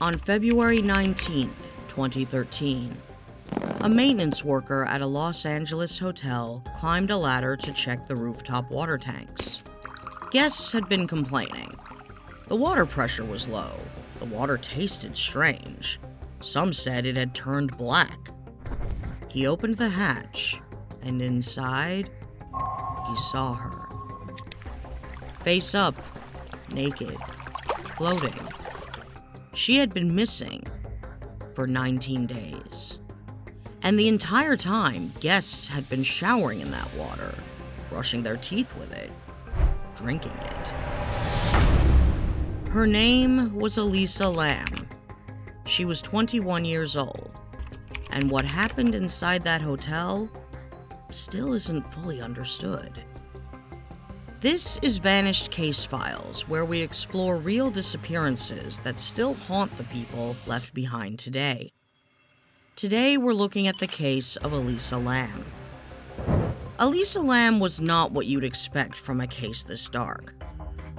On February 19, 2013, a maintenance worker at a Los Angeles hotel climbed a ladder to check the rooftop water tanks. Guests had been complaining. The water pressure was low. The water tasted strange. Some said it had turned black. He opened the hatch, and inside, he saw her. Face up, naked, floating. She had been missing for 19 days. And the entire time, guests had been showering in that water, brushing their teeth with it, drinking it. Her name was Elisa Lam. She was 21 years old, and what happened inside that hotel still isn't fully understood. This is Vanished Case Files, where we explore real disappearances that still haunt the people left behind today. Today, we're looking at the case of Elisa Lam. Elisa Lam was not what you'd expect from a case this dark.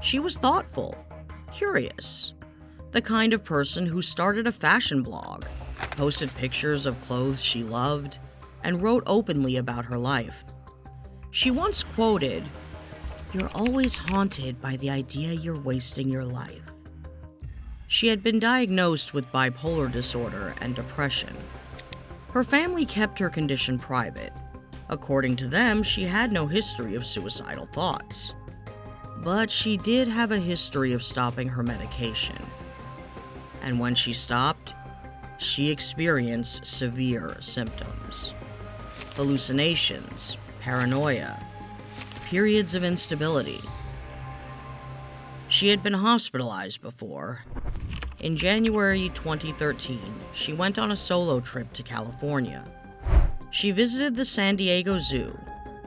She was thoughtful, curious, the kind of person who started a fashion blog, posted pictures of clothes she loved, and wrote openly about her life. She once quoted, "You're always haunted by the idea you're wasting your life." She had been diagnosed with bipolar disorder and depression. Her family kept her condition private. According to them, she had no history of suicidal thoughts. But she did have a history of stopping her medication. And when she stopped, she experienced severe symptoms. Hallucinations, paranoia, periods of instability. She had been hospitalized before. In January 2013, she went on a solo trip to California. She visited the San Diego Zoo,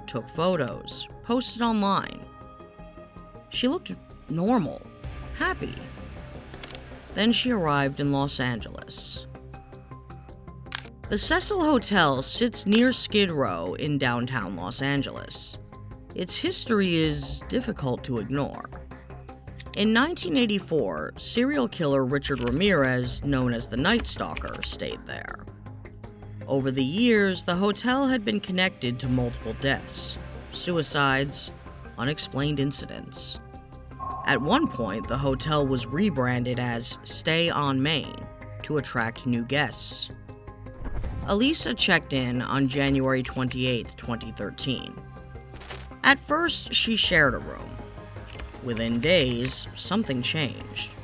took photos, posted online. She looked normal, happy. Then she arrived in Los Angeles. The Cecil Hotel sits near Skid Row in downtown Los Angeles. Its history is difficult to ignore. In 1984, serial killer Richard Ramirez, known as the Night Stalker, stayed there. Over the years, the hotel had been connected to multiple deaths, suicides, unexplained incidents. At one point, the hotel was rebranded as Stay on Main to attract new guests. Elisa checked in on January 28, 2013. At first, she shared a room. Within days, something changed.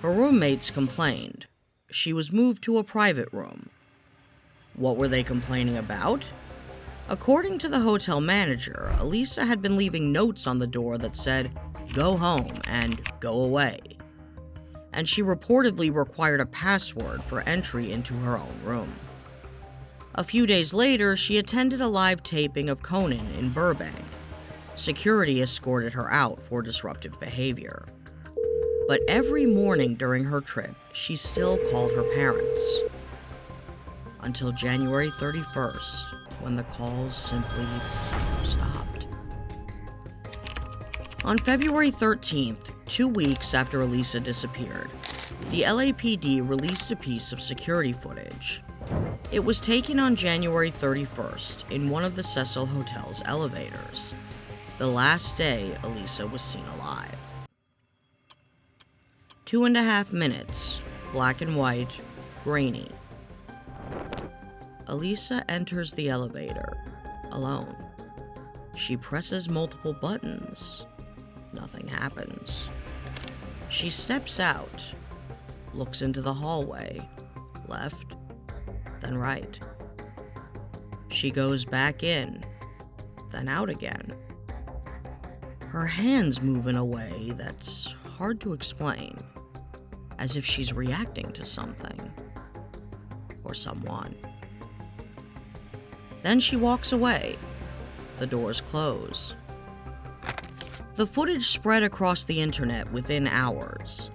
Her roommates complained. She was moved to a private room. What were they complaining about? According to the hotel manager, Elisa had been leaving notes on the door that said, "Go home" and "Go away." And she reportedly required a password for entry into her own room. A few days later, she attended a live taping of Conan in Burbank. Security escorted her out for disruptive behavior. But every morning during her trip, she still called her parents. Until January 31st, when the calls simply stopped. On February 13th, 2 weeks after Elisa disappeared, the LAPD released a piece of security footage. It was taken on January 31st in one of the Cecil Hotel's elevators, the last day Elisa was seen alive. 2.5 minutes, black and white, grainy. Elisa enters the elevator, alone. She presses multiple buttons. Nothing happens. She steps out, looks into the hallway, left, then right. She goes back in, then out again. Her hands move in a way that's hard to explain, as if she's reacting to something or someone. Then she walks away. The doors close. The footage spread across the internet within hours.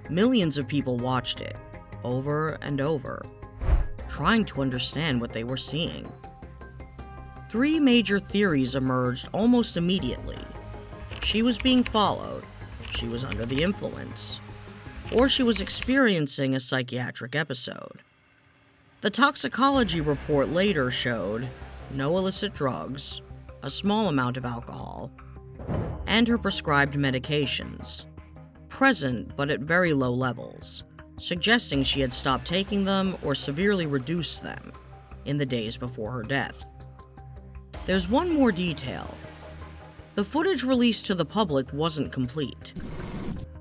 Millions of people watched it, over and over, trying to understand what they were seeing. 3 major theories emerged almost immediately. She was being followed. She was under the influence. or she was experiencing a psychiatric episode. The toxicology report later showed no illicit drugs, a small amount of alcohol, and her prescribed medications, present but at very low levels, suggesting she had stopped taking them or severely reduced them in the days before her death. There's one more detail. The footage released to the public wasn't complete.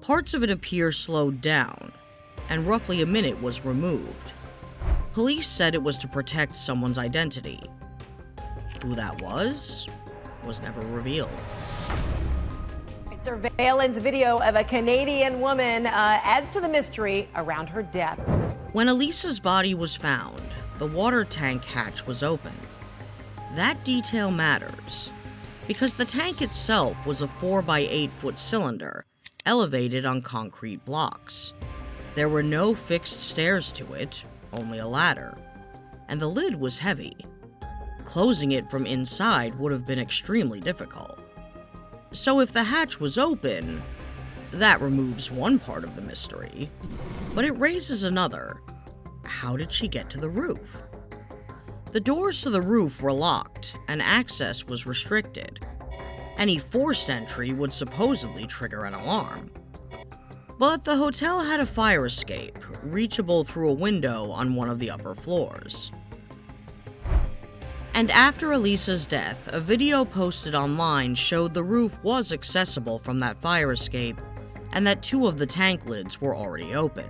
Parts of it appear slowed down, and roughly a minute was removed. Police said it was to protect someone's identity. Who that was never revealed. Surveillance video of a Canadian woman adds to the mystery around her death. When Elisa's body was found, the water tank hatch was open. That detail matters, because the tank itself was a 4 by 8 foot cylinder, elevated on concrete blocks. There were no fixed stairs to it, only a ladder, and the lid was heavy. Closing it from inside would have been extremely difficult. So if the hatch was open, that removes one part of the mystery, but it raises another. How did she get to the roof? The doors to the roof were locked, and access was restricted. Any forced entry would supposedly trigger an alarm. But the hotel had a fire escape, reachable through a window on one of the upper floors. And after Elisa's death, a video posted online showed the roof was accessible from that fire escape, and that 2 of the tank lids were already open.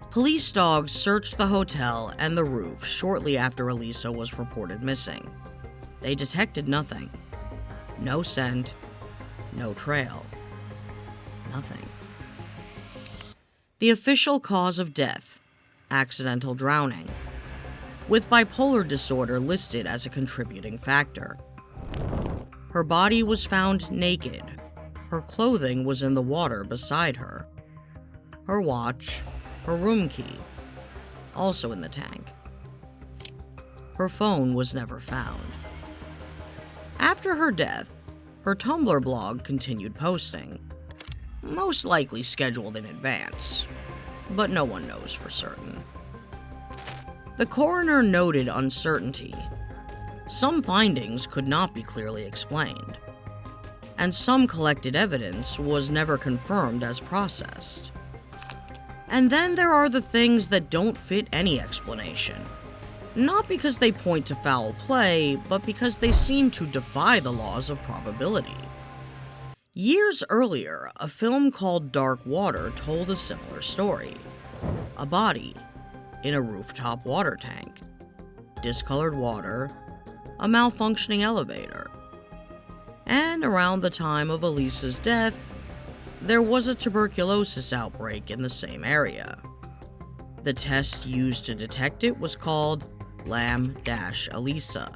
Police dogs searched the hotel and the roof shortly after Elisa was reported missing. They detected nothing. No scent, no trail, nothing. The official cause of death, accidental drowning, with bipolar disorder listed as a contributing factor. Her body was found naked. Her clothing was in the water beside her. Her watch, her room key, also in the tank. Her phone was never found. After her death, her Tumblr blog continued posting, most likely scheduled in advance, but no one knows for certain. The coroner noted uncertainty. Some findings could not be clearly explained, and some collected evidence was never confirmed as processed. And then there are the things that don't fit any explanation, not because they point to foul play, but because they seem to defy the laws of probability. Years earlier, a film called Dark Water told a similar story. A body in a rooftop water tank, discolored water, a malfunctioning elevator. And around the time of Elisa's death, there was a tuberculosis outbreak in the same area. The test used to detect it was called Lam-Elisa.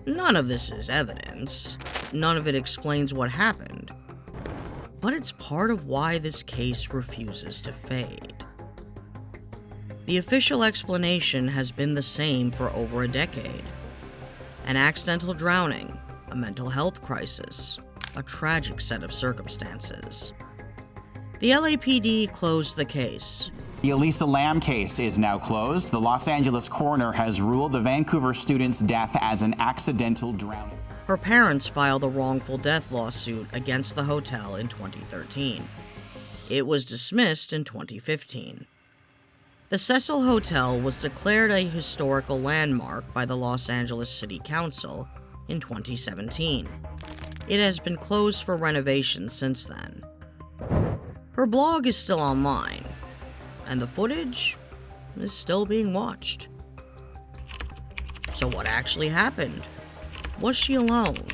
None of this is evidence. None of it explains what happened. But it's part of why this case refuses to fade. The official explanation has been the same for over a decade. An accidental drowning, a mental health crisis, a tragic set of circumstances. The LAPD closed the case. The Elisa Lam case is now closed. The Los Angeles coroner has ruled the Vancouver student's death as an accidental drowning. Her parents filed a wrongful death lawsuit against the hotel in 2013. It was dismissed in 2015. The Cecil Hotel was declared a historical landmark by the Los Angeles City Council in 2017. It has been closed for renovation since then. Her blog is still online, and the footage is still being watched. So what actually happened? Was she alone?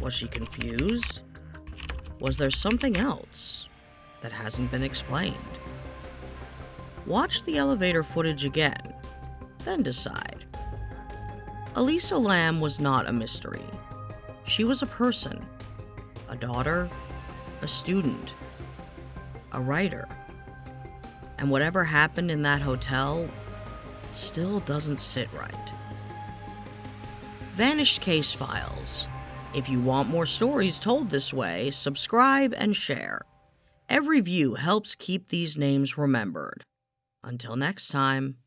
Was she confused? Was there something else that hasn't been explained? Watch the elevator footage again, then decide. Elisa Lam was not a mystery. She was a person, a daughter, a student, a writer. And whatever happened in that hotel still doesn't sit right. Vanished Case Files. If you want more stories told this way, subscribe and share. Every view helps keep these names remembered. Until next time.